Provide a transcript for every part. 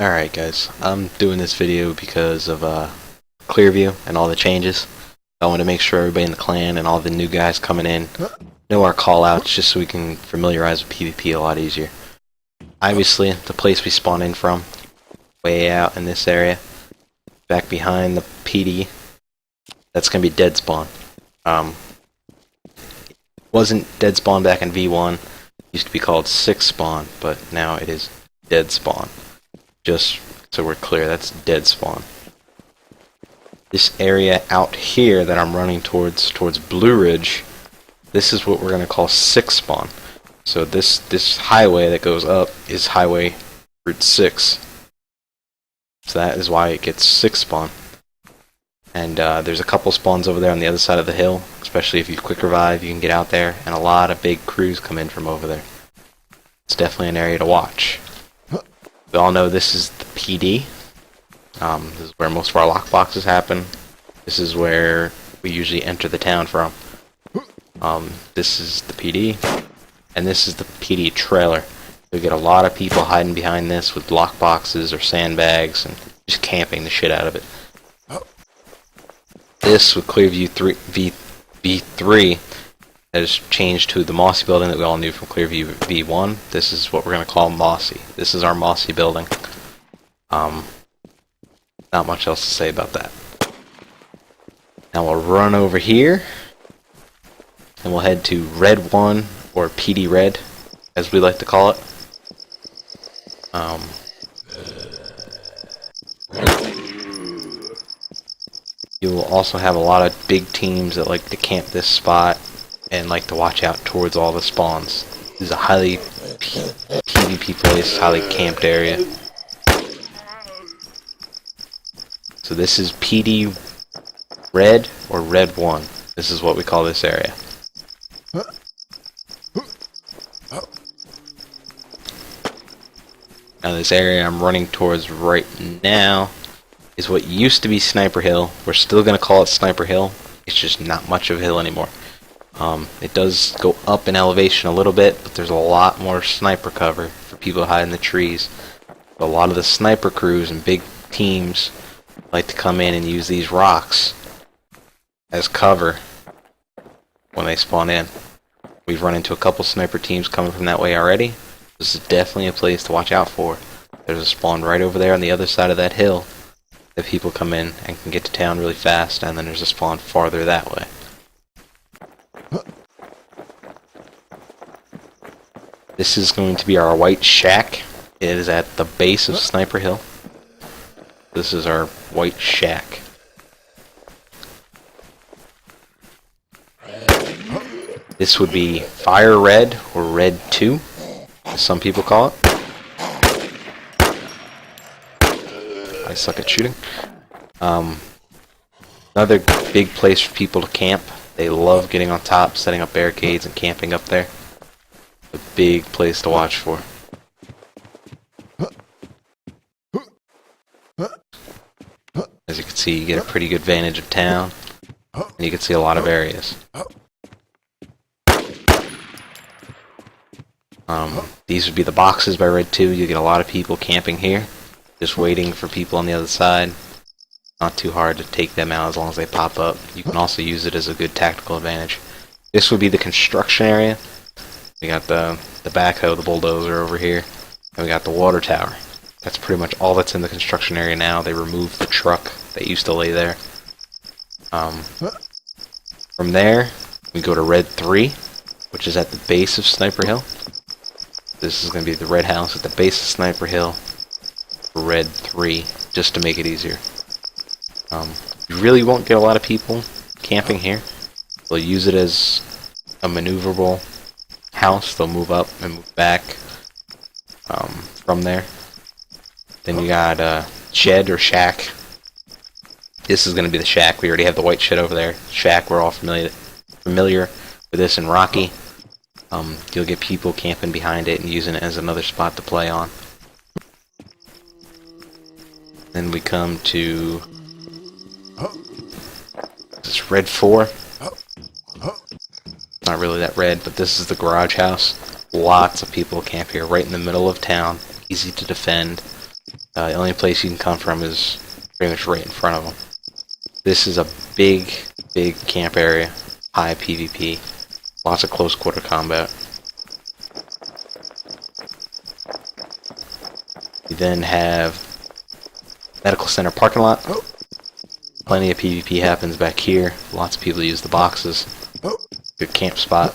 Alright guys, I'm doing this video because of Clearview and all the changes. I want to make sure everybody in the clan and all the new guys coming in know our callouts just so we can familiarize with PvP a lot easier. Obviously, the place we spawn in from, way out in this area, back behind the PD, that's going to be dead spawn. Wasn't dead spawn back in V1, it used to be called 6 spawn, but now it is dead spawn. Just so we're clear, that's dead spawn. This area out here that I'm running towards Blue Ridge, this is what we're going to call 6 spawn. So this highway that goes up is highway Route 6. So that is why it gets 6 spawn. And there's a couple spawns over there on the other side of the hill, especially if you quick revive, you can get out there, and a lot of big crews come in from over there. It's definitely an area to watch. We all know this is the PD. This is where most of our lockboxes happen. This is where we usually enter the town from. This is the PD, and this is the PD trailer. We get a lot of people hiding behind this with lockboxes or sandbags and just camping the shit out of it. This with Clearview V3 has changed to the Mossy building that we all knew from Clearview V1. This is what we're going to call Mossy. This is our Mossy building. Not much else to say about that. Now we'll run over here, and we'll head to Red 1, or PD Red, as we like to call it. You will also have a lot of big teams that like to camp this spot and like to watch out towards all the spawns. This is a highly PvP place, highly camped area. So this is PD Red or Red 1. This is what we call this area. Now this area I'm running towards right now is what used to be Sniper Hill. We're still going to call it Sniper Hill. It's just not much of a hill anymore. It does go up in elevation a little bit, but there's a lot more sniper cover for people to hide in the trees. A lot of the sniper crews and big teams like to come in and use these rocks as cover when they spawn in. We've run into a couple sniper teams coming from that way already. This is definitely a place to watch out for. There's a spawn right over there on the other side of that hill that people come in and can get to town really fast, and then there's a spawn farther that way. This is going to be our white shack. It is at the base of Sniper Hill. This is our white shack. This would be Fire Red or Red 2, as some people call it. I suck at shooting. Another big place for people to camp. They love getting on top, setting up barricades, and camping up there. A big place to watch for. As you can see, you get a pretty good vantage of town, and you can see a lot of areas. These would be the boxes by Red 2. You get a lot of people camping here, just waiting for people on the other side. Not too hard to take them out as long as they pop up. You can also use it as a good tactical advantage. This would be the construction area. We got the backhoe, the bulldozer over here, and we got the water tower. That's pretty much all that's in the construction area now. They removed the truck that used to lay there. From there, we go to Red 3, which is at the base of Sniper Hill. This is going to be the red house at the base of Sniper Hill for Red 3, just to make it easier. You really won't get a lot of people camping here. They'll use it as a maneuverable house. They'll move up and move back from there. Then you got shed or shack. This is going to be the shack. We already have the white shed over there. Shack, we're all familiar with this in Rocky. You'll get people camping behind it and using it as another spot to play on. Then we come to this Red 4. Not really that red, but this is the garage house. Lots of people camp here right in the middle of town. Easy to defend. The only place you can come from is pretty much right in front of them. This is a big, big camp area. High PvP. Lots of close quarter combat. We then have medical center parking lot. Plenty of PvP happens back here. Lots of people use the boxes. Good camp spot.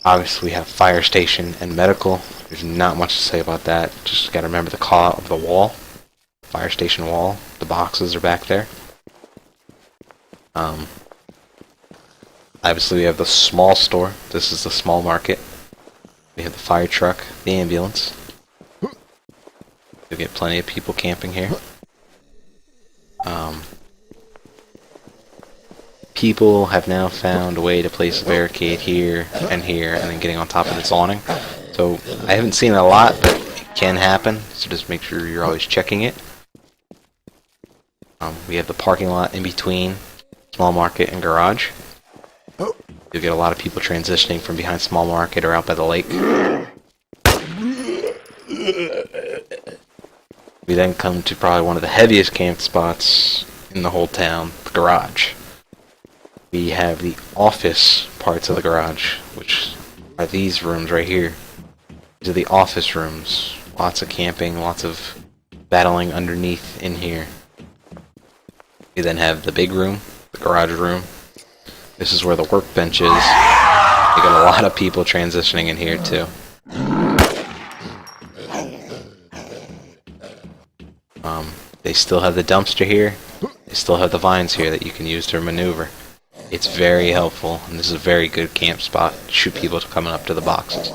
Obviously we have fire station and medical. There's not much to say about that. Just gotta remember the call out of the wall. Fire station wall. The boxes are back there. Obviously we have the small store. This is the small market. We have the fire truck, the ambulance. You'll get plenty of people camping here. People have now found a way to place a barricade here, and then getting on top of this awning. So I haven't seen it a lot, but it can happen. So just make sure you're always checking it. We have the parking lot in between small market and garage. You'll get a lot of people transitioning from behind small market or out by the lake. We then come to probably one of the heaviest camp spots in the whole town, the garage. We have the office parts of the garage, which are these rooms right here. These are the office rooms. Lots of camping, lots of battling underneath in here. We then have the big room, the garage room. This is where the workbench is. You got a lot of people transitioning in here too. They still have the dumpster here. They still have the vines here that you can use to maneuver. It's very helpful, and this is a very good camp spot to shoot people coming up to the boxes.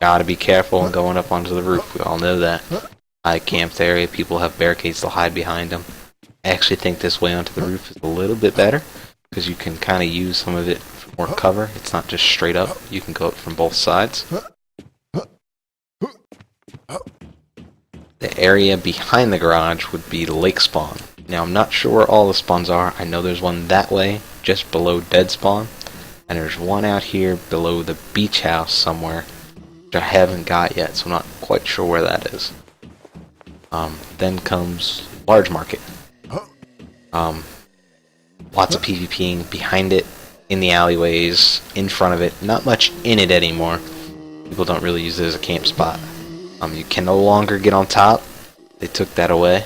Gotta be careful when going up onto the roof. We all know that. High camped area, people have barricades to hide behind them. I actually think this way onto the roof is a little bit better, because you can kind of use some of it for more cover. It's not just straight up. You can go up from both sides. The area behind the garage would be the lake spawn. Now I'm not sure where all the spawns are. I know there's one that way, just below dead spawn. And there's one out here below the beach house somewhere, which I haven't got yet, so I'm not quite sure where that is. Then comes large market. Lots of PvPing behind it, in the alleyways, in front of it. Not much in it anymore. People don't really use it as a camp spot. You can no longer get on top. They took that away.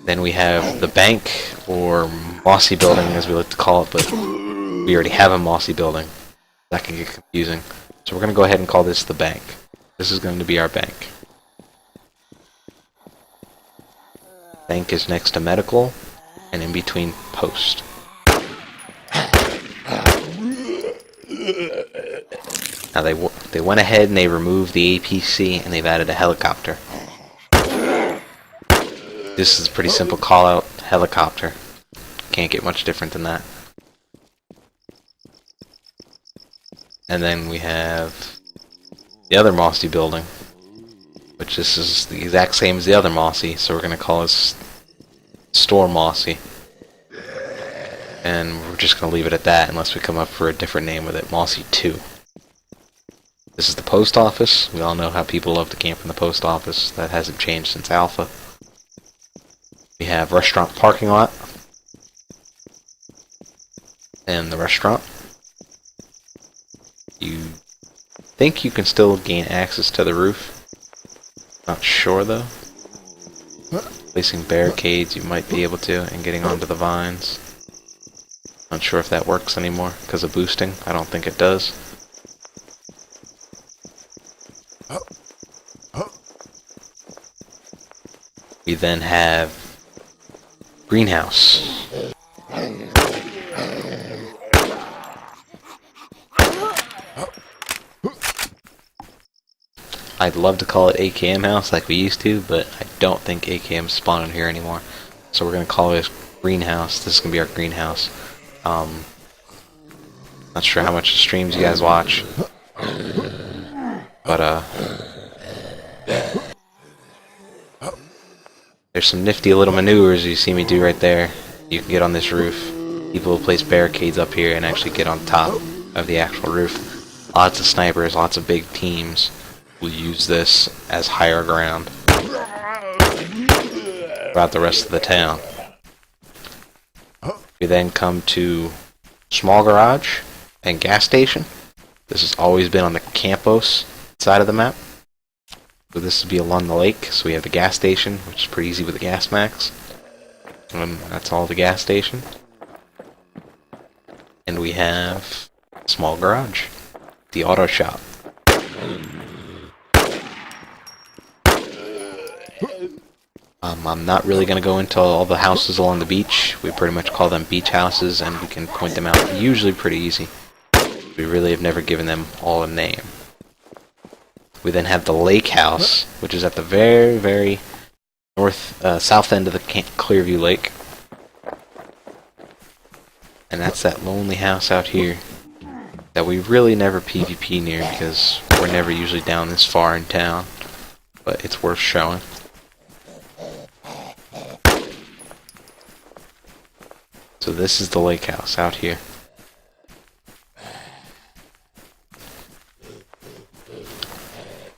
Then we have the bank, or mossy building as we like to call it, but we already have a mossy building. That can get confusing. So we're going to go ahead and call this the bank. This is going to be our bank. Bank is next to medical, and in between post. Now they went ahead and they removed the APC and they've added a helicopter. This is a pretty simple call out, helicopter. Can't get much different than that. And then we have the other mossy building, which this is the exact same as the other mossy, so we're going to call this store mossy. And we're just going to leave it at that unless we come up for a different name with it, Mossy 2. This is the post office. We all know how people love to camp in the post office. That hasn't changed since Alpha. We have restaurant parking lot. And the restaurant. You think you can still gain access to the roof. Not sure though. Placing barricades you might be able to, and getting onto the vines. Not sure if that works anymore because of boosting. I don't think it does. We then have greenhouse. I'd love to call it AKM house like we used to, but I don't think AKM's spawning here anymore. So we're going to call this greenhouse. This is going to be our greenhouse. Not sure how much streams you guys watch, but there's There's some nifty little maneuvers you see me do right there. You can get on this roof. People will place barricades up here and actually get on top of the actual roof. Lots of snipers, lots of big teams will use this as higher ground throughout the rest of the town. We then come to small garage and gas station. This has always been on the Campos side of the map. So this would be along the lake. So we have the gas station, which is pretty easy with the gas max. That's all the gas station. And we have small garage, the auto shop. I'm not really going to go into all the houses along the beach. We pretty much call them beach houses, and we can point them out usually pretty easy. We really have never given them all a name. We then have the lake house, which is at the very, very south end of the Clearview Lake. And that's that lonely house out here that we really never PvP near because we're never usually down this far in town. But it's worth showing. So this is the lake house out here.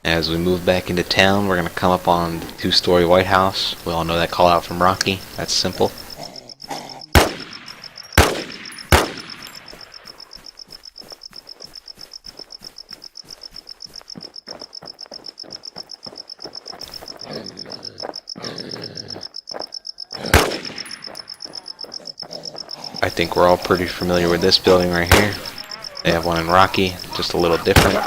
As we move back into town, we're going to come up on the 2-story White House. We all know that call out from Rocky. That's simple. I think we're all pretty familiar with this building right here. They have one in Rocky, just a little different.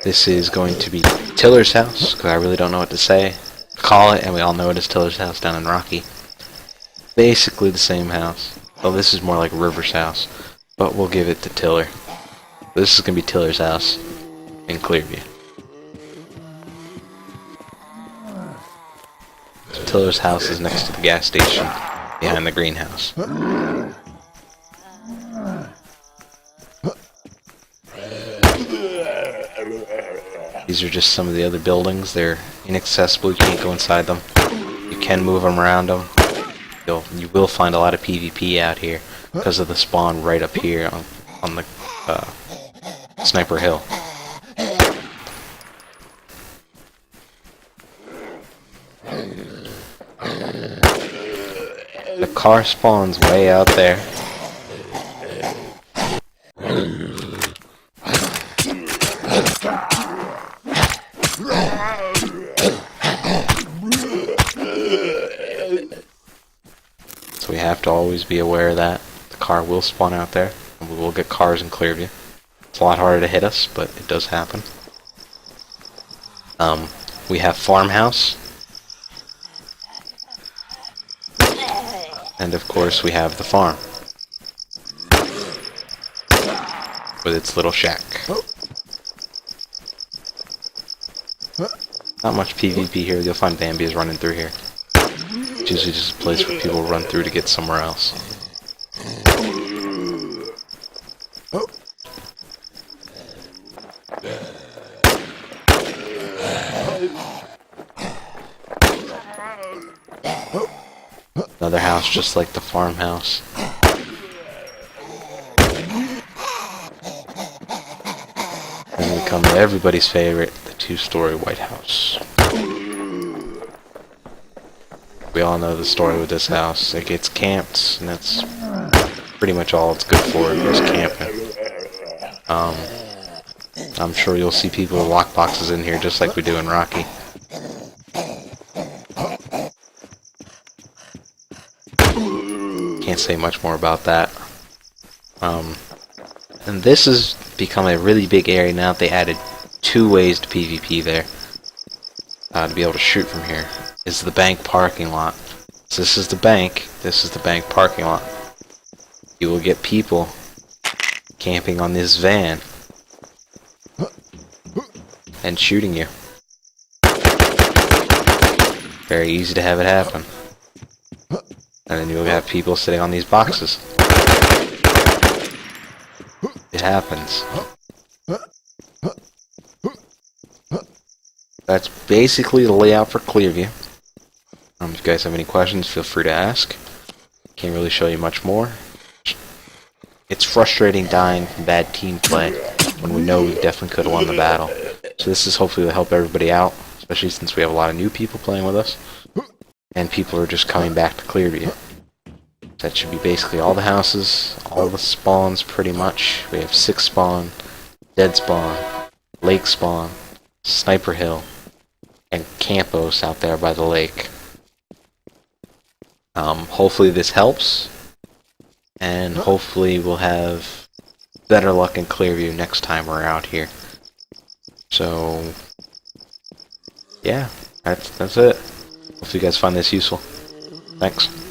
This is going to be Tiller's house, because I really don't know what to say. Call it, and we all know it is Tiller's house down in Rocky. Basically the same house. Well, this is more like River's house, but we'll give it to Tiller. This is going to be Tiller's house in Clearview. So Tiller's house is next to the gas station, behind the greenhouse. These are just some of the other buildings. They're inaccessible. You can't go inside them. You can move them around them. You will find a lot of PvP out here because of the spawn right up here on the Sniper Hill. The car spawns way out there. So we have to always be aware of that. The car will spawn out there, and we will get cars in Clearview. It's a lot harder to hit us, but it does happen. We have farmhouse. And of course we have the farm. With its little shack. Not much PvP here. You'll find Bambi's running through here. It's usually just a place where people run through to get somewhere else. Another house just like the farmhouse. And we come to everybody's favorite, the 2-story White House. We all know the story with this house. It gets camped, and that's pretty much all it's good for, is camping. I'm sure you'll see people with lockboxes in here just like we do in Rocky. Can't say much more about that. And this has become a really big area now that they added 2 ways to PvP there. To be able to shoot from here. Is the bank parking lot. So this is the bank. This is the bank parking lot. You will get people camping on this van and shooting you. Very easy to have it happen. And then you'll have people sitting on these boxes. happens. That's basically the layout for Clearview. If you guys have any questions, feel free to ask. Can't really show you much more. It's frustrating dying from bad team play when we know we definitely could have won the battle. So this is hopefully to help everybody out, especially since we have a lot of new people playing with us. And people are just coming back to Clearview. That should be basically all the houses, all the spawns pretty much. We have 6 spawn, dead spawn, lake spawn, sniper hill, and campos out there by the lake. Hopefully this helps, and hopefully we'll have better luck in Clearview next time we're out here. So, yeah, that's it. Hopefully you guys find this useful. Thanks.